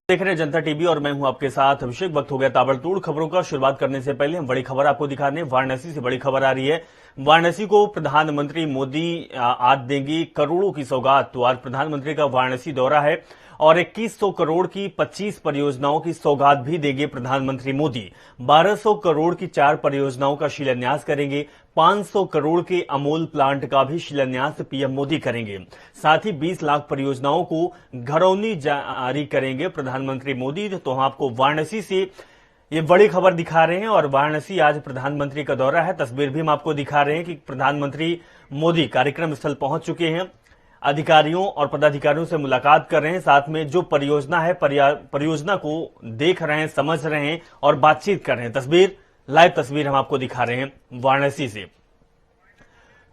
देख रहे हैं जनता टीवी और मैं हूं आपके साथ अभिषेक। वक्त हो गया ताबड़तोड़ खबरों का। शुरुआत करने से पहले हम बड़ी खबर आपको दिखा रहे हैं। वाराणसी से बड़ी खबर आ रही है। वाराणसी को प्रधानमंत्री मोदी आज देंगे करोड़ों की सौगात। तो आज प्रधानमंत्री का वाराणसी दौरा है और 2100 करोड़ की 25 परियोजनाओं की सौगात भी देंगे प्रधानमंत्री मोदी। 1200 करोड़ की 4 परियोजनाओं का शिलान्यास करेंगे। 500 करोड़ के अमूल प्लांट का भी शिलान्यास पीएम मोदी करेंगे। साथ ही 20 लाख परियोजनाओं को घरौनी जारी करेंगे प्रधानमंत्री मोदी। तो हम आपको वाराणसी से ये बड़ी खबर दिखा रहे हैं और वाराणसी आज प्रधानमंत्री का दौरा है। तस्वीर भी हम आपको दिखा रहे हैं कि प्रधानमंत्री मोदी कार्यक्रम स्थल पहुंच चुके हैं, अधिकारियों और पदाधिकारियों से मुलाकात कर रहे हैं, साथ में जो परियोजना है परियोजना को देख रहे हैं, समझ रहे हैं और बातचीत कर रहे हैं। लाइव तस्वीर हम आपको दिखा रहे हैं वाराणसी से।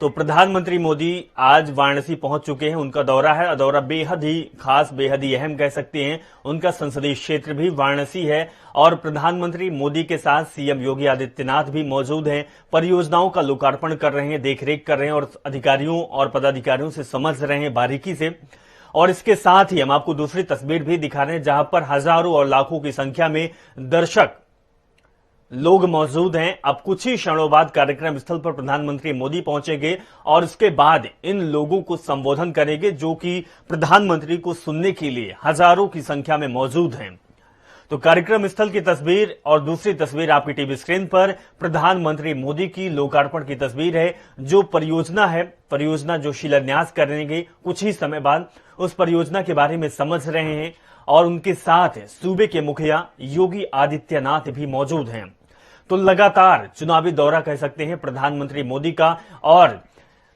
तो प्रधानमंत्री मोदी आज वाराणसी पहुंच चुके हैं। उनका दौरा है, दौरा बेहद ही खास, बेहद ही अहम कह सकते हैं। उनका संसदीय क्षेत्र भी वाराणसी है और प्रधानमंत्री मोदी के साथ सीएम योगी आदित्यनाथ भी मौजूद हैं। परियोजनाओं का लोकार्पण कर रहे हैं, देखरेख कर रहे हैं और अधिकारियों और पदाधिकारियों से समझ रहे हैं बारीकी से। और इसके साथ ही हम आपको दूसरी तस्वीर भी दिखा रहे हैं जहां पर हजारों और लाखों की संख्या में दर्शक लोग मौजूद हैं। अब कुछ ही क्षणों बाद कार्यक्रम स्थल पर प्रधानमंत्री मोदी पहुंचेंगे और इसके बाद इन लोगों को संबोधन करेंगे जो कि प्रधानमंत्री को सुनने के लिए हजारों की संख्या में मौजूद हैं। तो कार्यक्रम स्थल की तस्वीर और दूसरी तस्वीर आपकी टीवी स्क्रीन पर प्रधानमंत्री मोदी की लोकार्पण की तस्वीर है। जो परियोजना जो शिलान्यास करेंगे कुछ ही समय बाद, उस परियोजना के बारे में समझ रहे हैं और उनके साथ सूबे के मुखिया योगी आदित्यनाथ भी मौजूद हैं। तो लगातार चुनावी दौरा कह सकते हैं प्रधानमंत्री मोदी का और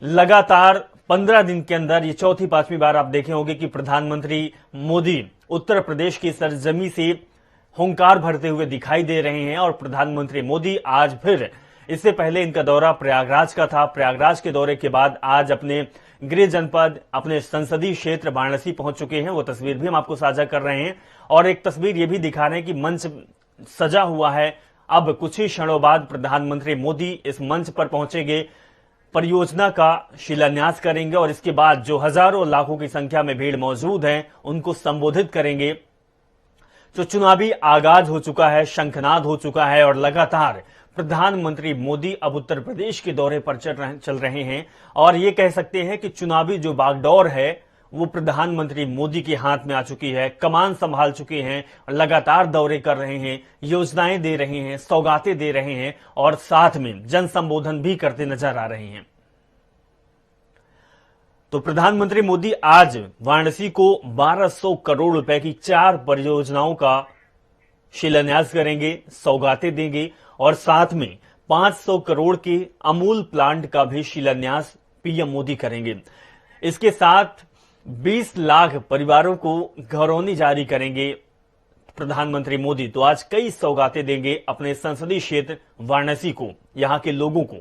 लगातार 15 दिन के अंदर ये चौथी पांचवी बार आप देखे होंगे कि प्रधानमंत्री मोदी उत्तर प्रदेश की सरजमी से हुंकार भरते हुए दिखाई दे रहे हैं। और प्रधानमंत्री मोदी आज फिर, इससे पहले इनका दौरा प्रयागराज का था। प्रयागराज के दौरे के बाद आज अपने गृह जनपद, अपने संसदीय क्षेत्र वाराणसी पहुंच चुके हैं। वो तस्वीर भी हम आपको साझा कर रहे हैं और एक तस्वीर ये भी दिखा रहे हैं कि मंच सजा हुआ है। अब कुछ ही क्षणों बाद प्रधानमंत्री मोदी इस मंच पर पहुंचेंगे, परियोजना का शिलान्यास करेंगे और इसके बाद जो हजारों लाखों की संख्या में भीड़ मौजूद है उनको संबोधित करेंगे। जो चुनावी आगाज हो चुका है, शंखनाद हो चुका है और लगातार प्रधानमंत्री मोदी अब उत्तर प्रदेश के दौरे पर चल रहे हैं और ये कह सकते हैं कि चुनावी जो बागडोर है वो प्रधानमंत्री मोदी के हाथ में आ चुकी है। कमान संभाल चुके हैं, लगातार दौरे कर रहे हैं, योजनाएं दे रहे हैं, सौगातें दे रहे हैं और साथ में जन संबोधन भी करते नजर आ रहे हैं। तो प्रधानमंत्री मोदी आज वाराणसी को 1200 करोड़ रुपए की 4 परियोजनाओं का शिलान्यास करेंगे, सौगातें देंगे और साथ में 500 करोड़ के अमूल प्लांट का भी शिलान्यास पीएम मोदी करेंगे। इसके साथ 20 लाख परिवारों को घरौनी जारी करेंगे प्रधानमंत्री मोदी। तो आज कई सौगातें देंगे अपने संसदीय क्षेत्र वाराणसी को, यहां के लोगों को।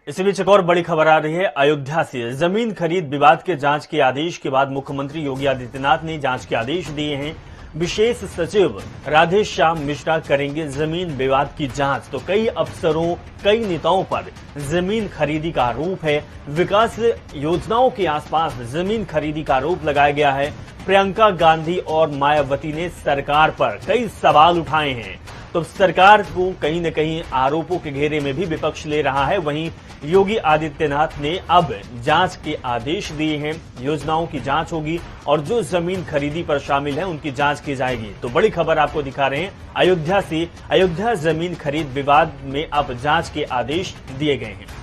इसी बीच एक और बड़ी खबर आ रही है अयोध्या से। जमीन खरीद विवाद के जांच के आदेश के बाद मुख्यमंत्री योगी आदित्यनाथ ने जांच के आदेश दिए हैं। विशेष सचिव राधेश्याम मिश्रा करेंगे जमीन विवाद की जांच। तो कई अफसरों, कई नेताओं पर जमीन खरीदी का आरोप है। विकास योजनाओं के आसपास जमीन खरीदी का आरोप लगाया गया है। प्रियंका गांधी और मायावती ने सरकार पर कई सवाल उठाए हैं। तो सरकार को कहीं न कहीं आरोपों के घेरे में भी विपक्ष ले रहा है। वहीं योगी आदित्यनाथ ने अब जांच के आदेश दिए हैं। योजनाओं की जांच होगी और जो जमीन खरीदी पर शामिल है उनकी जांच की जाएगी। तो बड़ी खबर आपको दिखा रहे हैं अयोध्या से। अयोध्या जमीन खरीद विवाद में अब जांच के आदेश दिए गए हैं।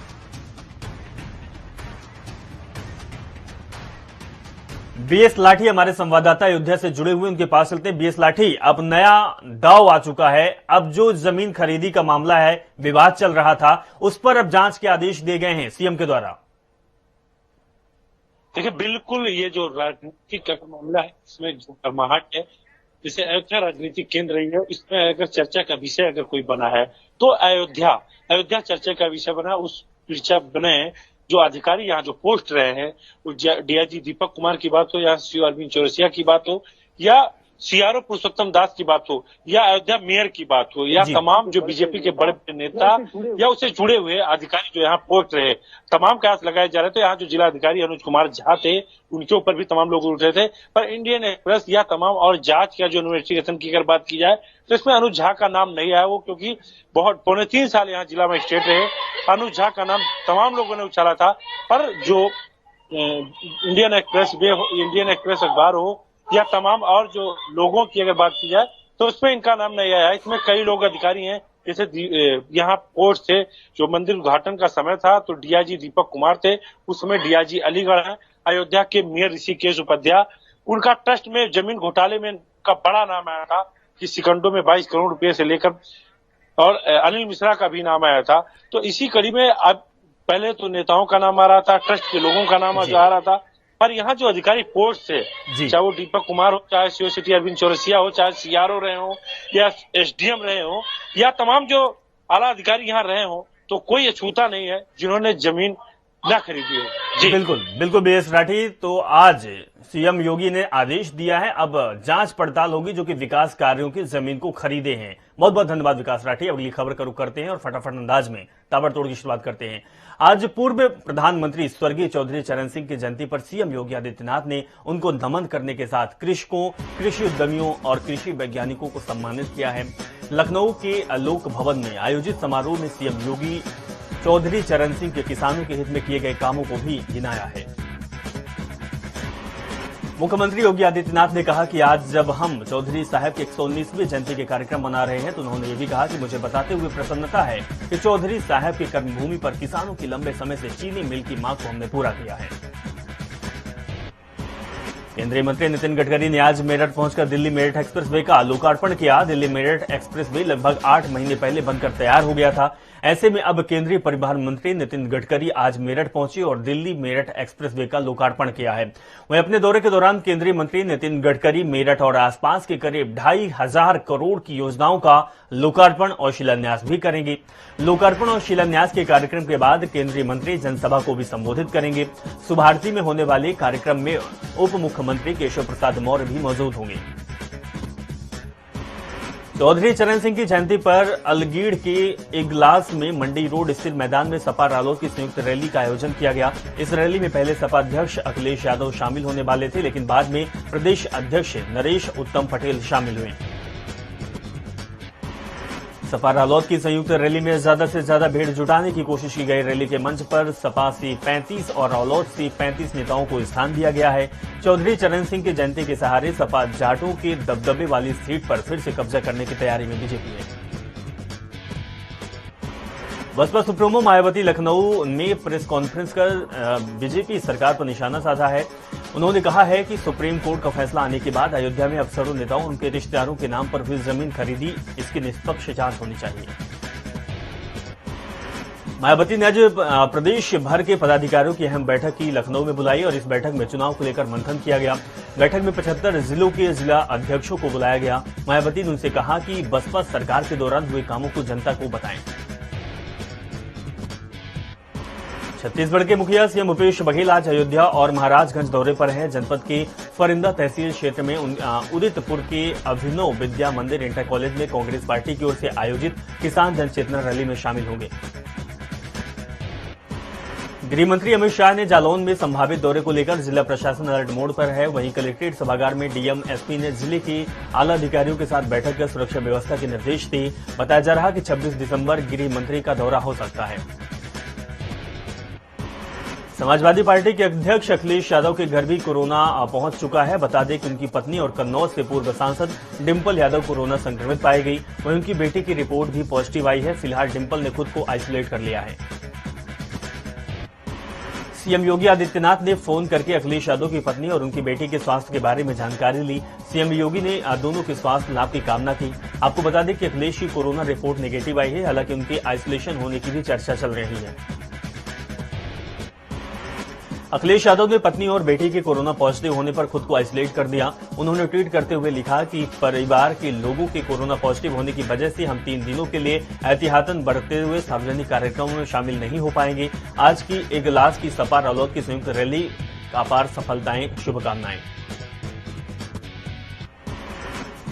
बीएस लाठी हमारे संवाददाता अयोध्या से जुड़े हुए, उनके पास चलते हैं। बीएस लाठी, अब नया दाव आ चुका है। अब जो जमीन खरीदी का मामला है, विवाद चल रहा था, उस पर अब जांच के आदेश दिए गए हैं सीएम के द्वारा। देखिए, बिल्कुल ये जो राजनीतिक का मामला है इसमें जो गर्माहट है, जैसे अयोध्या राजनीतिक केंद्र रही है, इसमें अगर चर्चा का विषय अगर कोई बना है तो अयोध्या चर्चा का विषय बना। उस विषय बने जो अधिकारी यहाँ जो पोस्ट रहे हैं, डीआईजी दीपक कुमार की बात हो या शिव अरविंद चौरसिया की बात हो या सीआरओ पुरुषोत्तम दास की बात हो या अयोध्या मेयर की बात हो या जी। तमाम जो बीजेपी के बड़े बड़े नेता या उससे जुड़े हुए अधिकारी जो यहाँ पहुंच रहे, तमाम कयास लगाए जा रहे थे। यहाँ जो जिलाधिकारी अनुज कुमार झा थे, उनके ऊपर भी तमाम लोग उठ रहे थे। पर इंडियन एक्सप्रेस या तमाम और जांच का जो इन्वेस्टिगेशन की अगर बात की जाए तो इसमें अनुज झा का नाम नहीं आया, वो क्योंकि बहुत 3.25 साल यहाँ जिला मजिस्ट्रेट रहे। अनुज झा का नाम तमाम लोगों ने उछाला था, पर जो इंडियन एक्सप्रेस अखबार हो या तमाम और जो लोगों की अगर बात की जाए तो उसमें इनका नाम नहीं आया। इसमें कई लोग अधिकारी हैं, जैसे यहाँ पोर्ट से जो मंदिर उद्घाटन का समय था तो डीआईजी दीपक कुमार थे, उस समय डीआईजी अलीगढ़ है। अयोध्या के मेयर ऋषिकेश उपाध्याय, उनका ट्रस्ट में जमीन घोटाले में का बड़ा नाम आया था कि सिकंडो में 22 करोड़ रुपए से लेकर, और अनिल मिश्रा का भी नाम आया था। तो इसी कड़ी में अब पहले तो नेताओं का नाम आ रहा था, ट्रस्ट के लोगों का नाम आ रहा था, पर यहाँ जो अधिकारी पोस्ट से, चाहे वो दीपक कुमार हो, चाहे सीओ सिटी अरविंद चौरसिया हो, चाहे सीआरओ रहे हो या एसडीएम रहे हो या तमाम जो आला अधिकारी यहाँ रहे हो, तो कोई अछूता नहीं है जिन्होंने जमीन न खरीदी हो। जी बिल्कुल बिल्कुल बीएस राठी। तो आज सीएम योगी ने आदेश दिया है, अब जांच पड़ताल होगी जो कि विकास कार्यों की जमीन को खरीदे हैं। बहुत बहुत धन्यवाद विकास राठी। अगली खबर का रुख करते हैं और फटाफट अंदाज में ताबड़तोड़ की शुरुआत करते हैं। आज पूर्व प्रधानमंत्री स्वर्गीय चौधरी चरण सिंह की जयंती पर सीएम योगी आदित्यनाथ ने उनको नमन करने के साथ कृषकों, कृषि उद्यमियों और कृषि वैज्ञानिकों को सम्मानित किया है। लखनऊ के लोक भवन में आयोजित समारोह में सीएम योगी चौधरी चरण सिंह के किसानों के हित में किए गए कामों को भी गिनाया है। मुख्यमंत्री योगी आदित्यनाथ ने कहा कि आज जब हम चौधरी साहब के 119वीं जयंती के कार्यक्रम मना रहे हैं तो उन्होंने ये भी कहा कि मुझे बताते हुए प्रसन्नता है कि चौधरी साहब की कर्मभूमि पर किसानों की लंबे समय से चीनी मिल की मांग को हमने पूरा किया है। केंद्रीय मंत्री नितिन गडकरी ने आज मेरठ पहुंचकर दिल्ली मेरठ एक्सप्रेसवे का लोकार्पण किया। दिल्ली मेरठ एक्सप्रेसवे लगभग 8 महीने पहले बनकर तैयार हो गया था। ऐसे में अब केंद्रीय परिवहन मंत्री नितिन गडकरी आज मेरठ पहुंचे और दिल्ली मेरठ एक्सप्रेसवे का लोकार्पण किया है। वहीं अपने दौरे के दौरान केंद्रीय मंत्री नितिन गडकरी मेरठ और आसपास के करीब 2,500 करोड़ की योजनाओं का लोकार्पण और शिलान्यास भी करेंगे। लोकार्पण और शिलान्यास के कार्यक्रम के बाद केंद्रीय मंत्री जनसभा को भी संबोधित करेंगे। सुभारती में होने वाले कार्यक्रम में उप मुख्यमंत्री केशव प्रसाद मौर्य भी मौजूद होंगे। चौधरी चरण सिंह की जयंती पर अलगीड़ के इगलास में मंडी रोड स्थित मैदान में सपा रालोद की संयुक्त रैली का आयोजन किया गया। इस रैली में पहले सपा अध्यक्ष अखिलेश यादव शामिल होने वाले थे, लेकिन बाद में प्रदेश अध्यक्ष नरेश उत्तम पटेल शामिल हुए। सपा रालोद की संयुक्त रैली में ज्यादा से ज्यादा भीड़ जुटाने की कोशिश की गई। रैली के मंच पर सपा से 35 और रालोद से 35 नेताओं को स्थान दिया गया है। चौधरी चरण सिंह की जयंती के सहारे सपा जाटों के दबदबे वाली सीट पर फिर से कब्जा करने की तैयारी में बीजेपी है। बसपा सुप्रीमो मायावती लखनऊ में प्रेस कॉन्फ्रेंस कर बीजेपी सरकार पर निशाना साधा है। उन्होंने कहा है कि सुप्रीम कोर्ट का फैसला आने के बाद अयोध्या में अफसरों, नेताओं, उनके रिश्तेदारों के नाम पर हुई जमीन खरीदी, इसकी निष्पक्ष जांच होनी चाहिए। मायावती ने आज प्रदेश भर के पदाधिकारियों की अहम बैठक की लखनऊ में बुलाई और इस बैठक में चुनाव को लेकर मंथन किया गया। बैठक में 75 जिलों के जिला अध्यक्षों को बुलाया गया। मायावती ने उनसे कहा कि बसपा सरकार के दौरान हुए कामों को जनता को बताएं। छत्तीसगढ़ के मुखिया सीएम भूपेश बघेल आज अयोध्या और महाराजगंज दौरे पर हैं। जनपद के फरिंदा तहसील क्षेत्र में उदितपुर के अभिनव विद्या मंदिर इंटर कॉलेज में कांग्रेस पार्टी की ओर से आयोजित किसान जनचेतना रैली में शामिल होंगे। गृहमंत्री अमित शाह ने जालौन में संभावित दौरे को लेकर जिला प्रशासन अलर्ट मोड पर है। वहीं कलेक्ट्रेट सभागार में डीएम एसपी ने जिले के आला अधिकारियों के साथ बैठक कर सुरक्षा व्यवस्था के निर्देश दिए। बताया जा रहा कि 26 दिसंबर गृह मंत्री का दौरा हो सकता है। समाजवादी पार्टी के अध्यक्ष अखिलेश यादव के घर भी कोरोना पहुंच चुका है। बता दें कि उनकी पत्नी और कन्नौज से पूर्व सांसद डिंपल यादव कोरोना संक्रमित पाई गई। वहीं उनकी बेटी की रिपोर्ट भी पॉजिटिव आई है। फिलहाल डिंपल ने खुद को आइसोलेट कर लिया है। सीएम योगी आदित्यनाथ ने फोन करके अखिलेश यादव की पत्नी और उनकी बेटी के स्वास्थ्य के बारे में जानकारी ली। सीएम योगी ने दोनों के स्वास्थ्य लाभ की कामना की। आपको बता दें कि अखिलेश की कोरोना रिपोर्ट नेगेटिव आई है। हालांकि उनके आइसोलेशन होने की भी चर्चा चल रही है। अखिलेश यादव ने पत्नी और बेटी के कोरोना पॉजिटिव होने पर खुद को आइसोलेट कर दिया। उन्होंने ट्वीट करते हुए लिखा कि परिवार के लोगों के कोरोना पॉजिटिव होने की वजह से हम 3 दिनों के लिए एहतियातन बरतते हुए सार्वजनिक कार्यक्रमों में शामिल नहीं हो पाएंगे। आज की इजलास की सपा रालोद की संयुक्त रैली अपार सफलताएं, शुभकामनाएं।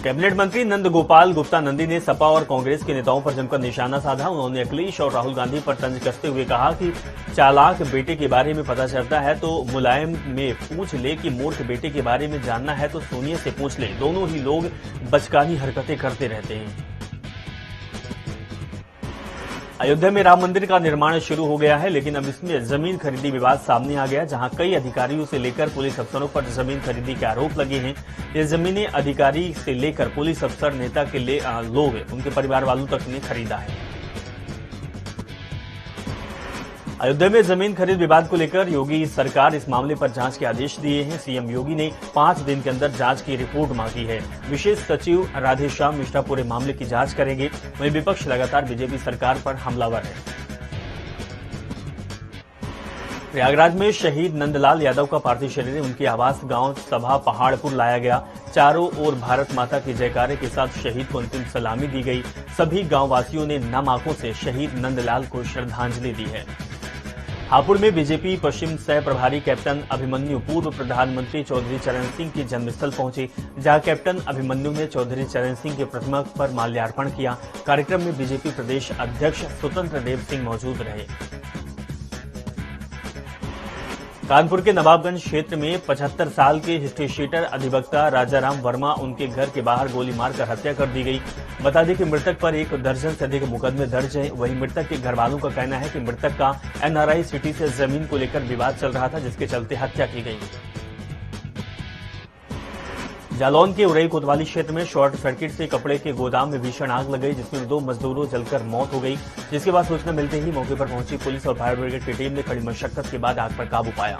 कैबिनेट मंत्री नंद गोपाल गुप्ता नंदी ने सपा और कांग्रेस के नेताओं पर जमकर निशाना साधा। उन्होंने अखिलेश और राहुल गांधी पर तंज कसते हुए कहा कि चालाक बेटे के बारे में पता चलता है तो मुलायम में पूछ ले कि मूर्ख बेटे के बारे में जानना है तो सोनिया से पूछ ले। दोनों ही लोग बचकानी हरकतें करते रहते हैं। अयोध्या में राम मंदिर का निर्माण शुरू हो गया है, लेकिन अब इसमें जमीन खरीदी विवाद सामने आ गया, जहां कई अधिकारियों से लेकर पुलिस अफसरों पर जमीन खरीदी के आरोप लगे हैं। ये जमीनें अधिकारी से लेकर पुलिस अफसर, नेता के लोग, उनके परिवार वालों तक ने खरीदा है। अयोध्या में जमीन खरीद विवाद को लेकर योगी सरकार इस मामले पर जांच के आदेश दिए हैं। सीएम योगी ने 5 दिन के अंदर जांच की रिपोर्ट मांगी है। विशेष सचिव राधेश्याम मिश्रा पूरे मामले की जांच करेंगे। वहीं विपक्ष लगातार बीजेपी सरकार पर हमलावर है। प्रयागराज में शहीद नंदलाल यादव का पार्थिव शरीर उनके आवास गांव सभा पहाड़पुर लाया गया। चारों ओर भारत माता के जयकारे के साथ शहीद को अंतिम सलामी दी गई। सभी गांव वासियों ने नम आंखों से शहीद नंदलाल को श्रद्धांजलि दी है। हापुड़ में बीजेपी पश्चिम सह प्रभारी कैप्टन अभिमन्यु पूर्व प्रधानमंत्री चौधरी चरण सिंह के जन्मस्थल पहुंचे, जहां कैप्टन अभिमन्यु ने चौधरी चरण सिंह के प्रतिमा पर माल्यार्पण किया। कार्यक्रम में बीजेपी प्रदेश अध्यक्ष स्वतंत्र देव सिंह मौजूद रहे। कानपुर के नवाबगंज क्षेत्र में 75 साल के हिस्ट्रीशीटर अधिवक्ता राजाराम वर्मा उनके घर के बाहर गोली मारकर हत्या कर दी गई। बता दें कि मृतक पर 1 दर्जन से अधिक मुकदमे दर्ज हैं। वहीं मृतक के घर वालों का कहना है कि मृतक का एनआरआई सिटी से जमीन को लेकर विवाद चल रहा था, जिसके चलते हत्या की गई। जालौन के उरई कोतवाली क्षेत्र में शॉर्ट सर्किट से कपड़े के गोदाम में भीषण आग लग गई, जिसमें 2 मजदूरों जलकर मौत हो गई। जिसके बाद सूचना मिलते ही मौके पर पहुंची पुलिस और फायर ब्रिगेड की टीम ने कड़ी मशक्कत के बाद आग पर काबू पाया।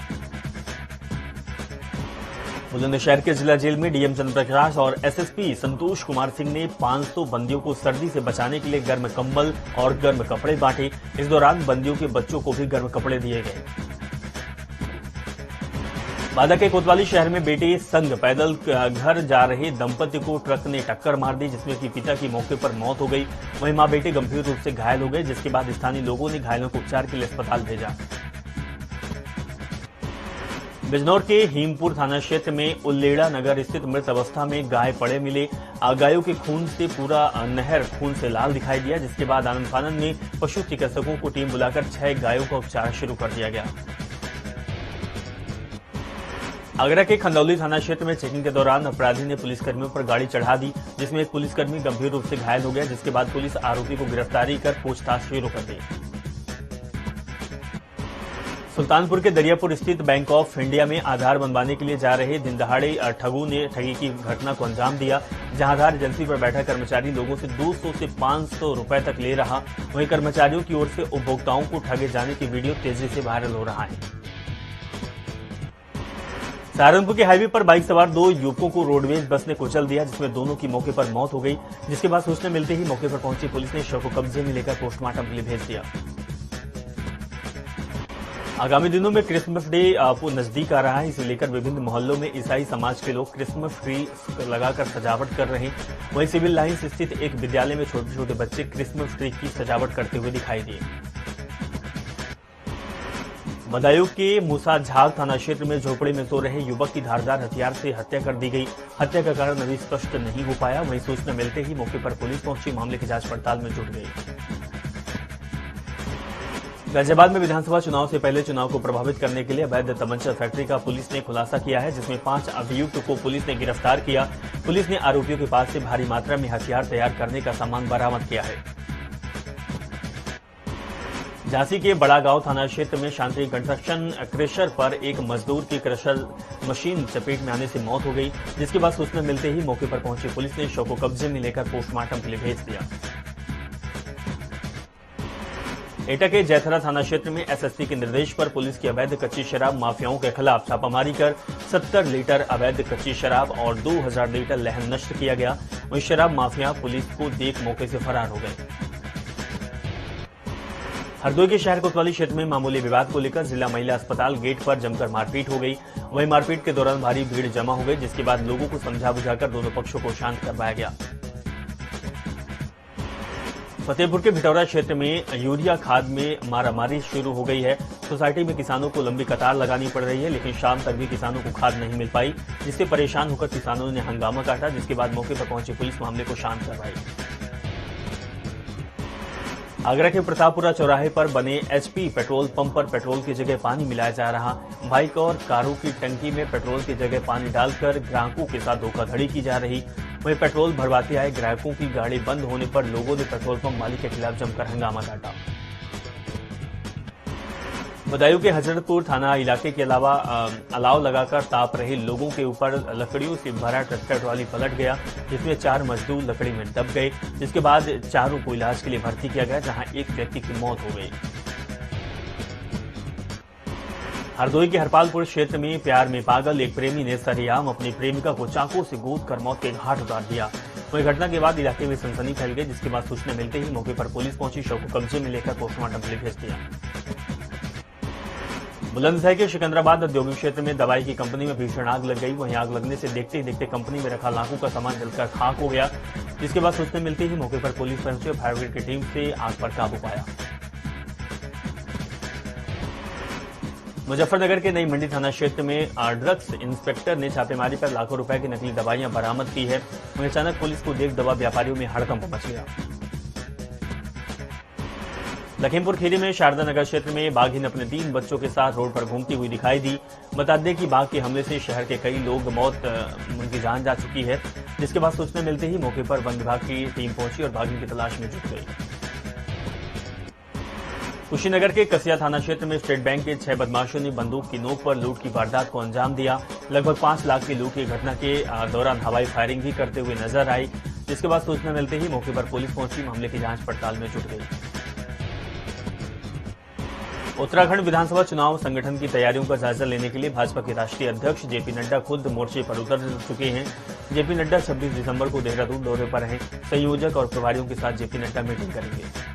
बुलंदशहर के जिला जेल में डीएम चंद्रप्रकाश और एसएसपी संतोष कुमार सिंह ने 500 बंदियों को सर्दी से बचाने के लिए गर्म कंबल और गर्म कपड़े बांटे। इस दौरान बंदियों के बच्चों को भी गर्म कपड़े दिए गए। बांदा के कोतवाली शहर में बेटे संग पैदल घर जा रहे दंपति को ट्रक ने टक्कर मार दी, जिसमें कि पिता की मौके पर मौत हो गई। वहीं मां बेटे गंभीर रूप से घायल हो गए, जिसके बाद स्थानीय लोगों ने घायलों को उपचार के लिए अस्पताल भेजा। बिजनौर के हीमपुर थाना क्षेत्र में उल्लेड़ा नगर स्थित मृत अवस्था में गाय पड़े मिले। गायों के खून से पूरा नहर खून से लाल दिखाई दिया, जिसके बाद आनंद फानंद में पशु चिकित्सकों को टीम बुलाकर 6 गायों का उपचार शुरू कर दिया गया। आगरा के खंदौली थाना क्षेत्र में चेकिंग के दौरान अपराधी ने पुलिसकर्मियों पर गाड़ी चढ़ा दी, जिसमें एक पुलिसकर्मी गंभीर रूप से घायल हो गया, जिसके बाद पुलिस आरोपी को गिरफ्तारी कर पूछताछ शुरू कर दी। सुल्तानपुर के दरियापुर स्थित बैंक ऑफ इंडिया में आधार बनवाने के लिए जा रहे दिनदहाड़े ठगों ने ठगी की घटना को अंजाम दिया, जहां आधार एजेंसी पर बैठा कर्मचारी लोगों से 200 से 500 रुपए तक ले रहा। वहीं कर्मचारियों की ओर से उपभोक्ताओं को ठगे जाने की वीडियो तेजी से वायरल हो रहा है। सहारनपुर के हाईवे पर बाइक सवार 2 युवकों को रोडवेज बस ने कुचल दिया, जिसमें दोनों की मौके पर मौत हो गई। जिसके बाद सूचना मिलते ही मौके पर पहुंची पुलिस ने शव को कब्जे में लेकर पोस्टमार्टम के लिए भेज दिया। आगामी दिनों में क्रिसमस डे नजदीक आ रहा है, इसे लेकर विभिन्न मोहल्लों में ईसाई समाज के लोग क्रिसमस ट्री लगाकर सजावट कर रहे हैं। वहीं सिविल लाइन्स स्थित एक विद्यालय में छोटे छोटे बच्चे क्रिसमस ट्री की सजावट करते हुए दिखाई दिए। बदायूं के मूसाझाग थाना क्षेत्र में झोपड़ी में सो रहे युवक की धारदार हथियार से हत्या कर दी गई। हत्या का कारण अभी स्पष्ट नहीं हो पाया। वहीं सूचना मिलते ही मौके पर पुलिस पहुंची, मामले की जांच पड़ताल में जुट गई। गाजियाबाद में विधानसभा चुनाव से पहले चुनाव को प्रभावित करने के लिए अवैध तमंचा फैक्ट्री का पुलिस ने खुलासा किया है, जिसमें 5 अभियुक्त को पुलिस ने गिरफ्तार किया। पुलिस ने आरोपियों के पास से भारी मात्रा में हथियार तैयार करने का सामान बरामद किया है। झांसी के बड़ा गांव थाना क्षेत्र में शांति कंस्ट्रक्शन क्रेशर पर एक मजदूर की क्रेशर मशीन चपेट में आने से मौत हो गई, जिसके बाद सूचना मिलते ही मौके पर पहुंची पुलिस ने शव को कब्जे में लेकर पोस्टमार्टम के लिए भेज दिया। एटा के जैथरा थाना क्षेत्र में एसएसपी के निर्देश पर पुलिस की अवैध कच्ची शराब माफियाओं के खिलाफ छापामारी कर 70 लीटर अवैध कच्ची शराब और 2000 लीटर लहन नष्ट किया गया। वहीं शराब माफिया पुलिस को देख मौके से फरार हो गए। हरदोई के शहर कोतवाली क्षेत्र में मामूली विवाद को लेकर जिला महिला अस्पताल गेट पर जमकर मारपीट हो गई। वहीं मारपीट के दौरान भारी भीड़ जमा हो गई, जिसके बाद लोगों को समझा बुझाकर दोनों पक्षों को शांत करवाया गया। फतेहपुर के भिटौरा क्षेत्र में यूरिया खाद में मारामारी शुरू हो गई है। सोसाइटी में किसानों को लंबी कतार लगानी पड़ रही है, लेकिन शाम तक भी किसानों को खाद नहीं मिल पाई, जिससे परेशान होकर किसानों ने हंगामा काटा, जिसके बाद मौके पर पहुंची पुलिस मामले को शांत करवाई। आगरा के प्रतापपुरा चौराहे पर बने एचपी पेट्रोल पंप पर पेट्रोल की जगह पानी मिलाया जा रहा। बाइक और कारों की टंकी में पेट्रोल की जगह पानी डालकर ग्राहकों के साथ धोखाधड़ी की जा रही। वहीं पेट्रोल भरवाते आए ग्राहकों की गाड़ी बंद होने पर लोगों ने पेट्रोल पंप मालिक के खिलाफ जमकर हंगामा काटा। बदायूं के हजरतपुर थाना इलाके के अलावा अलाव लगाकर ताप रहे लोगों के ऊपर लकड़ियों से भरा ट्रैक्टर ट्रॉली पलट गया, जिसमें 4 मजदूर लकड़ी में दब गए, जिसके बाद चारों को इलाज के लिए भर्ती किया गया, जहां एक व्यक्ति की मौत हो गई। हरदोई के हरपालपुर क्षेत्र में प्यार में पागल एक प्रेमी ने सरेआम अपनी प्रेमिका को चाकू से गोदकर मौत के घाट उतार दिया। वहीं घटना के बाद इलाके में सनसनी फैल गई, जिसके बाद सूचना मिलते ही मौके पर पुलिस पहुंची, शव को कब्जे में लेकर पोस्टमार्टम के लिए भेज दिया। बुलंदशहर के सिकंदराबाद औद्योगिक क्षेत्र में दवाई की कंपनी में भीषण आग लग गई। वहीं आग लगने से देखते ही देखते कंपनी में रखा लाखों का सामान जलकर खाक हो गया, जिसके बाद सूचना मिलते ही मौके पर पुलिस पहुंची और फायर ब्रिगेड की टीम से आग पर काबू पाया। मुजफ्फरनगर के नई मंडी थाना क्षेत्र में ड्रग्स इंस्पेक्टर ने छापेमारी कर लाखों रुपए की नकली दवाइयां बरामद की है। वहीं अचानक पुलिस को देख दवा व्यापारियों में हड़कंप मच गया। लखीमपुर खीरी में शारदा नगर क्षेत्र में बाघिन अपने 3 बच्चों के साथ रोड पर घूमती हुई दिखाई दी। बता दें कि बाघ के हमले से शहर के कई लोग उनकी जान जा चुकी है, जिसके बाद सूचना मिलते ही मौके पर वन विभाग की टीम पहुंची और बाघिन की तलाश में जुट गई। कुशीनगर के कसिया थाना क्षेत्र में स्टेट बैंक के 6 बदमाशों ने बंदूक की नोक पर लूट की वारदात को अंजाम दिया। लगभग 5 लाख की लूट की घटना के दौरान हवाई फायरिंग भी करते हुए नजर आई, जिसके बाद सूचना मिलते ही मौके पर पुलिस पहुंची, मामले की जांच पड़ताल में जुट गई। उत्तराखंड विधानसभा चुनाव संगठन की तैयारियों का जायजा लेने के लिए भाजपा के राष्ट्रीय अध्यक्ष जेपी नड्डा खुद मोर्चे पर उतर चुके हैं। जेपी नड्डा 26 दिसंबर को देहरादून दौरे पर हैं। संयोजक और प्रभारियों के साथ जेपी नड्डा मीटिंग करेंगे।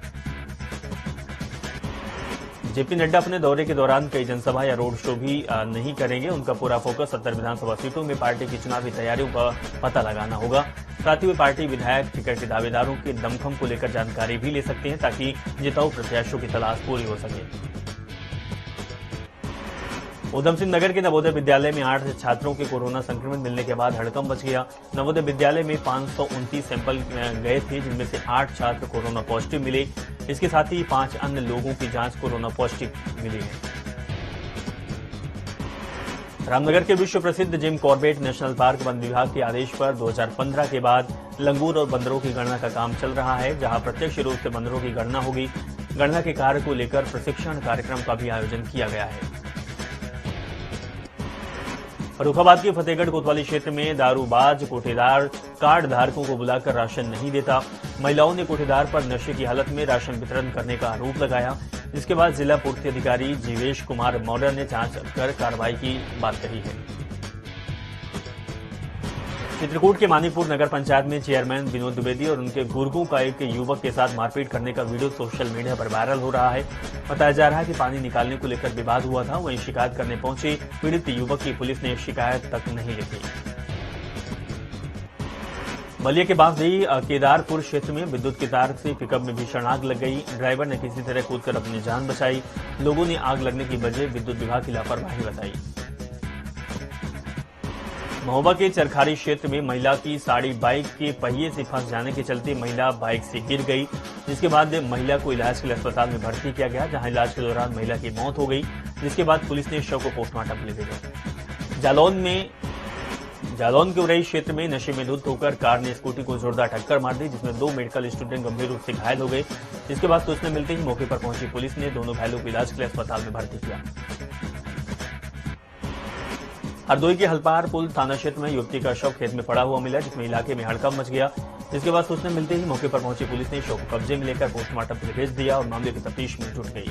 जेपी नड्डा अपने दौरे के दौरान कई जनसभा या रोड शो भी नहीं करेंगे। उनका पूरा फोकस 70 विधानसभा सीटों में पार्टी की चुनावी तैयारियों का पता लगाना होगा। साथ ही वे पार्टी विधायक टिकट के दावेदारों के दमखम को लेकर जानकारी भी ले सकते हैं, ताकि जिताऊ प्रत्याशियों की तलाश पूरी हो सके। उधम सिंह नगर के नवोदय विद्यालय में 8 छात्रों के कोरोना संक्रमण मिलने के बाद हड़कंप मच गया। नवोदय विद्यालय में 529 सैंपल गए थे, जिनमें से 8 छात्र कोरोना पॉजिटिव मिले। इसके साथ ही 5 अन्य लोगों की जांच कोरोना पॉजिटिव मिली है। रामनगर के विश्व प्रसिद्ध Jim Corbett national park one विभाग के आदेश पर 2015 के बाद लंगूर और बंदरों की गणना का काम चल रहा है, जहां प्रत्यक्ष रूप से बंदरों की गणना होगी। गणना के कार्य को लेकर प्रशिक्षण कार्यक्रम का भी आयोजन किया गया है। फर्रुखाबाद के फतेहगढ़ कोतवाली क्षेत्र में दारूबाज कोठेदार कार्ड धारकों को बुलाकर राशन नहीं देता। महिलाओं ने कोठेदार पर नशे की हालत में राशन वितरण करने का आरोप लगाया, जिसके बाद जिला पूर्ति अधिकारी जीवेश कुमार मौर्य ने जांच कर कार्रवाई की बात कही है। चित्रकूट के मानीपुर नगर पंचायत में चेयरमैन विनोद द्विवेदी और उनके गुर्गों का एक युवक के साथ मारपीट करने का वीडियो सोशल मीडिया पर वायरल हो रहा है। बताया जा रहा है कि पानी निकालने को लेकर विवाद हुआ था। वहीं शिकायत करने पहुंचे पीड़ित युवक की पुलिस ने शिकायत तक नहीं लिखी। बलिया के बांसडीह केदारपुर क्षेत्र में विद्युत की तार से पिकअप में भीषण आग लग गई। ड्राइवर ने किसी तरह कूदकर अपनी जान बचाई। लोगों ने आग लगने की वजह विद्युत विभाग की लापरवाही बताई। महोबा के चरखारी क्षेत्र में महिला की साड़ी बाइक के पहिए से फंस जाने के चलते महिला बाइक से गिर गई, जिसके बाद महिला को इलाज के लिए अस्पताल में भर्ती किया गया, जहां इलाज के दौरान महिला की मौत हो गई, जिसके बाद पुलिस ने शव को पोस्टमार्टम के लिए भेजा। जालौन के उरई क्षेत्र में नशे में धुत होकर कार ने स्कूटी को जोरदार टक्कर मार दी, जिसमें 2 मेडिकल स्टूडेंट गंभीर रूप से घायल हो गए। इसके बाद सूचना मिलते ही मौके पर पहुंची पुलिस ने दोनों घायलों को इलाज के लिए अस्पताल में भर्ती किया। हरदोई के हलपार पुल थाना क्षेत्र में युवती का शव खेत में पड़ा हुआ मिला, जिसमें इलाके में हड़कंप मच गया। जिसके बाद सूचना मिलते ही मौके पर पहुंची पुलिस ने शव को कब्जे में लेकर पोस्टमार्टम के लिए भेज दिया और मामले की तफ्तीश में जुट गई।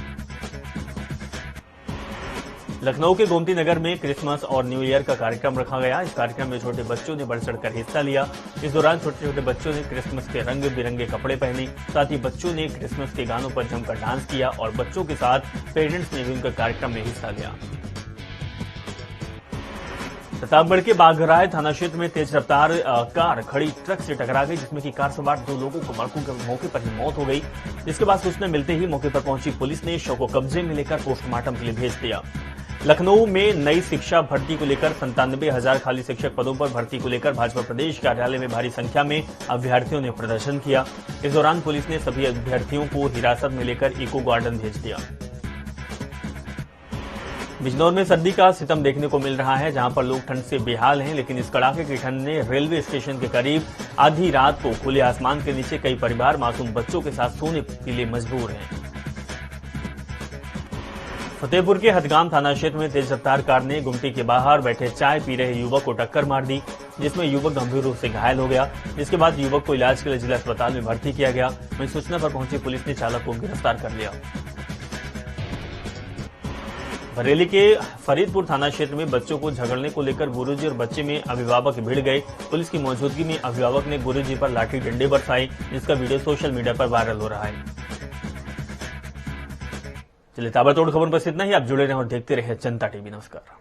लखनऊ के गोमती नगर में क्रिसमस और न्यू ईयर का कार्यक्रम रखा गया। इस कार्यक्रम में छोटे बच्चों ने बढ़ चढ़कर हिस्सा लिया। इस दौरान छोटे छोटे बच्चों ने क्रिसमस के रंग बिरंगे कपड़े पहने, साथ ही बच्चों ने क्रिसमस के गानों पर जमकर डांस किया और बच्चों के साथ पेरेंट्स ने भी उनका कार्यक्रम में हिस्सा लिया। प्रतापगढ़ के बाघराय थाना क्षेत्र में तेज रफ्तार कार खड़ी ट्रक से टकरा गई, जिसमें कि कार सवार 2 लोगों को मौके पर ही मौत हो गई। इसके बाद सूचना मिलते ही मौके पर पहुंची पुलिस ने शव को कब्जे में लेकर पोस्टमार्टम के लिए भेज दिया। लखनऊ में नई शिक्षा भर्ती को लेकर 97,000 खाली शिक्षक पदों पर भर्ती को लेकर भाजपा प्रदेश कार्यालय में भारी संख्या में अभ्यर्थियों ने प्रदर्शन किया। इस दौरान पुलिस ने सभी अभ्यर्थियों को हिरासत में लेकर इको गार्डन भेज दिया। बिजनौर में सर्दी का सितम देखने को मिल रहा है, जहां पर लोग ठंड से बेहाल हैं, लेकिन इस कड़ाके की ठंड ने रेलवे स्टेशन के करीब आधी रात को खुले आसमान के नीचे कई परिवार मासूम बच्चों के साथ सोने के लिए मजबूर हैं। फतेहपुर के हथगाम थाना क्षेत्र में तेज रफ्तार कार ने गुमटी के बाहर बैठे चाय पी रहे युवक को टक्कर मार दी, जिसमें युवक गंभीर रूप से घायल हो गया। इसके बाद युवक को इलाज के लिए जिला अस्पताल में भर्ती किया गया। वहीं सूचना पर पहुंची पुलिस ने चालक को गिरफ्तार कर लिया। बरेली के फरीदपुर थाना क्षेत्र में बच्चों को झगड़ने को लेकर गुरुजी और बच्चे में अभिभावक भिड़ गए। पुलिस की मौजूदगी में अभिभावक ने गुरुजी पर लाठी डंडे बरसाए, जिसका वीडियो सोशल मीडिया पर वायरल हो रहा है। चलिए ताबड़तोड़ खबर बस इतना ही। आप जुड़े रहें और देखते रहे जनता टीवी। नमस्कार।